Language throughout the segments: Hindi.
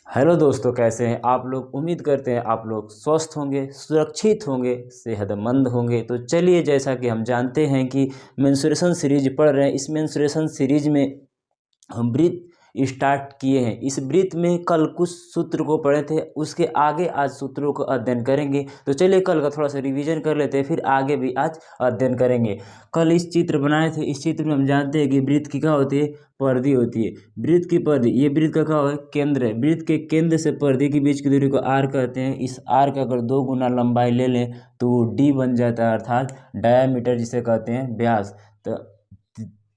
हेलो दोस्तों, कैसे हैं आप लोग। उम्मीद करते हैं आप लोग स्वस्थ होंगे, सुरक्षित होंगे, सेहतमंद होंगे। तो चलिए, जैसा कि हम जानते हैं कि मेंस्ट्रुएशन सीरीज पढ़ रहे हैं। इस मेंस्ट्रुएशन सीरीज में हम ब्रीथ स्टार्ट किए हैं। इस ब्रीथ में कल कुछ सूत्र को पढ़े थे, उसके आगे आज सूत्रों को अध्ययन करेंगे। तो चलिए कल का थोड़ा सा रिवीजन कर लेते हैं, फिर आगे भी आज अध्ययन करेंगे। कल इस चित्र बनाए थे। इस चित्र में हम जानते हैं कि ब्रीथ की क्या होती है, परिधि होती है। ब्रीथ की परिधि, ये ब्रीथ का क्या है, केंद्र है। ब्रीथ के केंद्र से परिधि के बीच की दूरी को आर कहते हैं। इस आर का अगर 2 गुना लंबाई ले लें तो वो डी बन जाता है, अर्थात डायामीटर जिसे कहते हैं, व्यास। तो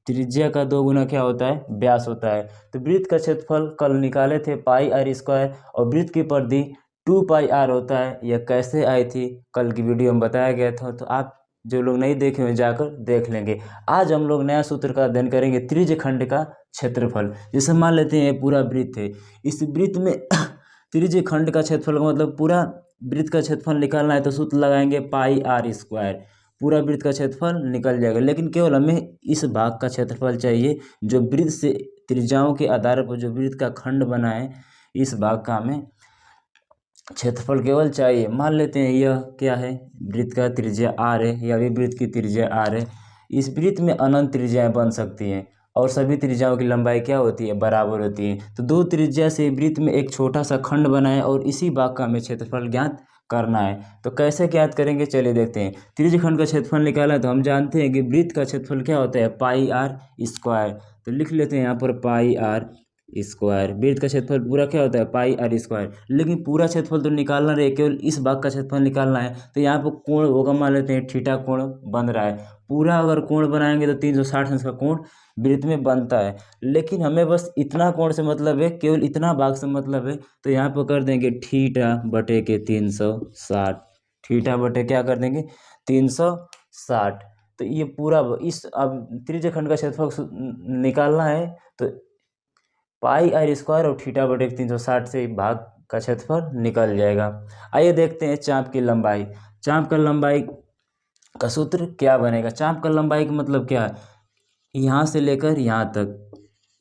त्रिज्या का 2 गुना क्या होता है, व्यास होता है। तो वृत्त का क्षेत्रफल कल निकाले थे पाई आर स्क्वायर, और वृत्त की परिधि 2 पाई आर होता है। यह कैसे आई थी, कल की वीडियो में बताया गया था। तो आप जो लोग नहीं देखे हुए जाकर देख लेंगे। आज हम लोग नया सूत्र का अध्ययन करेंगे, त्रिज्य खंड का क्षेत्रफल। जैसे मान लेते हैं पूरा वृत्त है, इस वृत्त में त्रिज्य खंड का क्षेत्रफल का मतलब पूरा वृत्त का क्षेत्रफल निकालना है तो सूत्र लगाएंगे पाई आर स्क्वायर। पूरा वृत्त का क्षेत्रफल निकल जाएगा, लेकिन केवल हमें इस भाग का क्षेत्रफल चाहिए जो वृत्त से त्रिज्याओं के आधार पर जो वृत्त का खंड बना है, इस भाग का हमें क्षेत्रफल केवल चाहिए। मान लेते हैं यह क्या है, वृत्त का त्रिज्या आर है, या भी वृत्त की त्रिज्या आर है। इस वृत्त में अनंत त्रिज्याएं बन सकती हैं और सभी त्रिज्याओं की लंबाई क्या होती है, बराबर होती है। तो 2 त्रिज्या से वृत्त में एक छोटा सा खंड बना है और इसी भाग का हमें क्षेत्रफल ज्ञात करना है। तो कैसे ज्ञात करेंगे, चलिए देखते हैं। त्रिज्य खंड का क्षेत्रफल निकाला तो हम जानते हैं कि वृत्त का क्षेत्रफल क्या होता है, पाई आर स्क्वायर। तो लिख लेते हैं यहाँ पर पाई आर स्क्वायर। वृत्त का क्षेत्रफल पूरा क्या होता है, पाई आर स्क्वायर। लेकिन पूरा क्षेत्रफल तो निकालना रहे, केवल इस भाग का क्षेत्रफल निकालना है। तो यहाँ पर कोण होगा, मान लेते हैं थीटा कोण बन रहा है। पूरा अगर कोण बनाएंगे तो 360 अंश का कोण वृत्त में बनता है। लेकिन हमें बस इतना कोण से मतलब है, केवल इतना भाग से मतलब है। तो यहाँ पर कर देंगे थीटा बटे के 360। थीटा बटे क्या कर देंगे, 360। तो ये पूरा इस अब त्रिज्य खंड का क्षेत्रफल निकालना है तो पाई आर स्क्वायर और थीटा बटे 360 से भाग का क्षेत्रफल निकल जाएगा। आइए देखते हैं चाप की लंबाई। चाप का लंबाई का सूत्र क्या बनेगा। चाप का लंबाई का मतलब क्या है, यहाँ से लेकर यहाँ तक,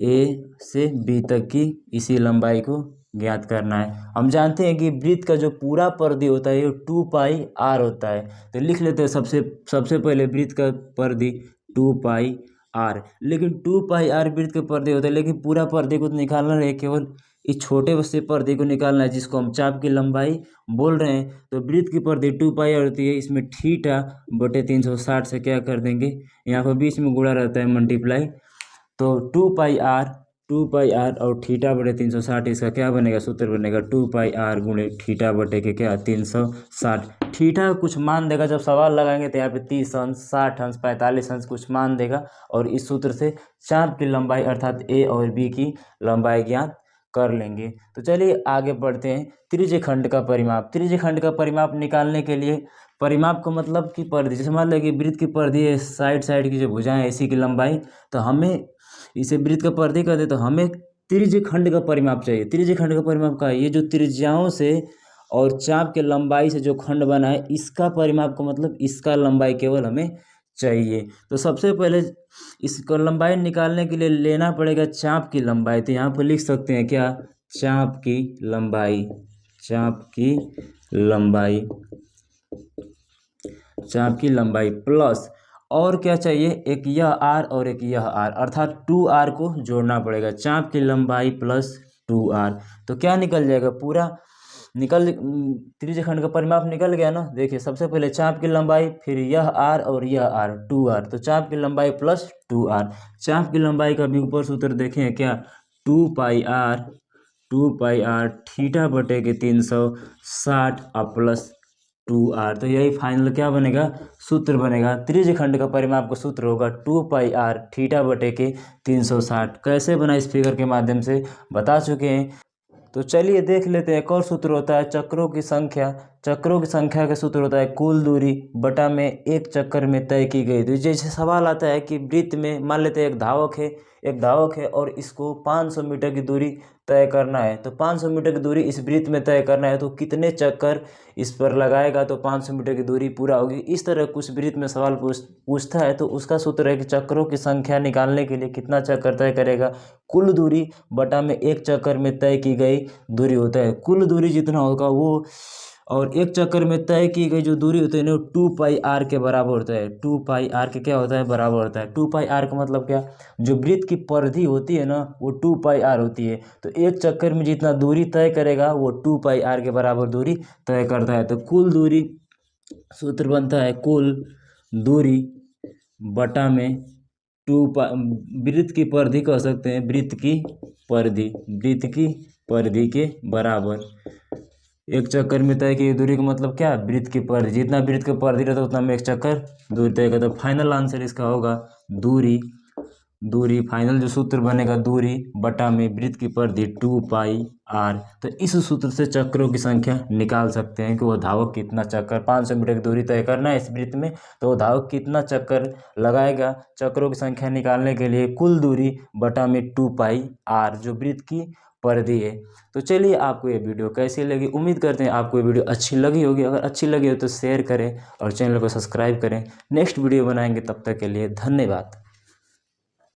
ए से बी तक की इसी लंबाई को ज्ञात करना है। हम जानते हैं कि वृत्त का जो पूरा परिधि होता है ये 2 पाई आर होता है। तो लिख लेते हैं सबसे पहले वृत्त का परिधि 2 पाई आर। लेकिन 2 पाई आर वृत्त के परिधि होता है, लेकिन पूरा परिधि को तो निकालना रहे, केवल इस छोटे से परिधि को निकालना है जिसको हम चाप की लंबाई बोल रहे हैं। तो वृत्त की परिधि 2 पाई आर होती है। इसमें थीटा बटे 360 से क्या कर देंगे, यहाँ पर बीच में गुणा रहता है, मल्टीप्लाई। तो 2 पाई आर और थीटा बटे 360, इसका क्या बनेगा, सूत्र बनेगा 2 पाई आर गुणे थीटा बटे के क्या 360। थीटा का कुछ मान देगा, जब सवाल लगाएंगे तो यहाँ पे 30 अंश, 60 अंश, 45 अंश कुछ मान देगा। और इस सूत्र से चाप की लंबाई अर्थात ए और बी की लंबाई ज्ञात कर लेंगे। तो चलिए आगे बढ़ते हैं। त्रिज्य खंड का परिमाप। त्रिज्य खंड का परिमाप निकालने के लिए, परिमाप का मतलब कि परिधि, जैसे मान लें कि वृत्त की परिधि है, साइड की जो भुजाएं इसी की लंबाई, तो हमें इसे वृत्त का परिधि कहते हैं। तो हमें त्रिज्य खंड का परिमाप चाहिए। त्रिज्य खंड का परिमाप का ये जो त्रिज्याओं से और चाप के लंबाई से जो खंड बना है, इसका परिमाप का मतलब इसका लंबाई केवल हमें चाहिए। तो सबसे पहले इसको लंबाई निकालने के लिए लेना पड़ेगा चाप की लंबाई। तो यहाँ पर लिख सकते हैं क्या, चाप की लंबाई। चाप की लंबाई, चाप की लंबाई प्लस और क्या चाहिए, एक यह आर और एक यह आर, अर्थात 2r को जोड़ना पड़ेगा। चाप की लंबाई प्लस 2r, तो क्या निकल जाएगा, पूरा त्रिज्य खंड का परिमाप निकल गया ना। देखिए सबसे पहले चाप की लंबाई, फिर यह आर और यह आर, 2r। तो चाप की लंबाई प्लस 2r। चाप की लंबाई का भी ऊपर सूत्र देखें क्या, 2 पाई आर थीटा बटे के 360 और प्लस 2r। तो यही फाइनल क्या बनेगा, सूत्र बनेगा। त्रिज्य खंड का परिमाप का सूत्र होगा 2 पाई आर थीटा बटे के 360। कैसे बना, इस फिगर के माध्यम से बता चुके हैं। तो चलिए देख लेते हैं। एक और सूत्र होता है चक्रों की संख्या चक्रों की संख्या का सूत्र होता है कुल दूरी बटा में एक चक्कर में तय की गई दूरी। जैसे सवाल आता है कि वृत्त में मान लेते हैं एक धावक है और इसको 500 मीटर की दूरी तय करना है। तो 500 मीटर की दूरी इस वृत्त में तय करना है, तो कितने चक्कर इस पर लगाएगा तो 500 मीटर की दूरी पूरा होगी। इस तरह कुछ वृत्त में सवाल पूछता है तो उसका सूत्र है कि चक्रों की संख्या निकालने के लिए कितना चक्कर तय करेगा, कुल दूरी बटा में एक चक्कर में तय की गई दूरी होता है। कुल दूरी जितना होगा वो, और एक चक्कर में तय की गई जो दूरी होती है ना, 2πr के बराबर होता है। 2πr के क्या होता है, बराबर होता है। 2πr का मतलब क्या, जो वृत्त की परिधि होती है ना वो 2πr होती है। तो एक चक्कर में जितना दूरी तय करेगा वो 2πr के बराबर दूरी तय करता है। तो कुल दूरी सूत्र बनता है कुल दूरी बटा में वृत्त की परिधि कह सकते हैं, वृत्त की परिधि के बराबर एक चक्कर में तय की दूरी का मतलब क्या, वृत्त की परिधि। जितना वृत्त की परिधि रहता है उतना में एक चक्कर दूरी तय करता है। फाइनल आंसर इसका होगा दूरी फाइनल जो सूत्र बनेगा दूरी बटा में वृत्त की परिधि 2πr। तो इस सूत्र से चक्रों की संख्या निकाल सकते हैं कि वो धावक कितना चक्कर, 500 मीटर की दूरी तय करना है इस वृत्त में, तो वो धावक कितना चक्कर लगाएगा। चक्रों की संख्या निकालने के लिए कुल दूरी बटा में 2πr जो वृत्त की परिधि है। तो चलिए, आपको ये वीडियो कैसी लगी, उम्मीद करते हैं आपको ये वीडियो अच्छी लगी होगी। अगर अच्छी लगी हो तो शेयर करें और चैनल को सब्सक्राइब करें। नेक्स्ट वीडियो बनाएंगे, तब तक के लिए धन्यवाद।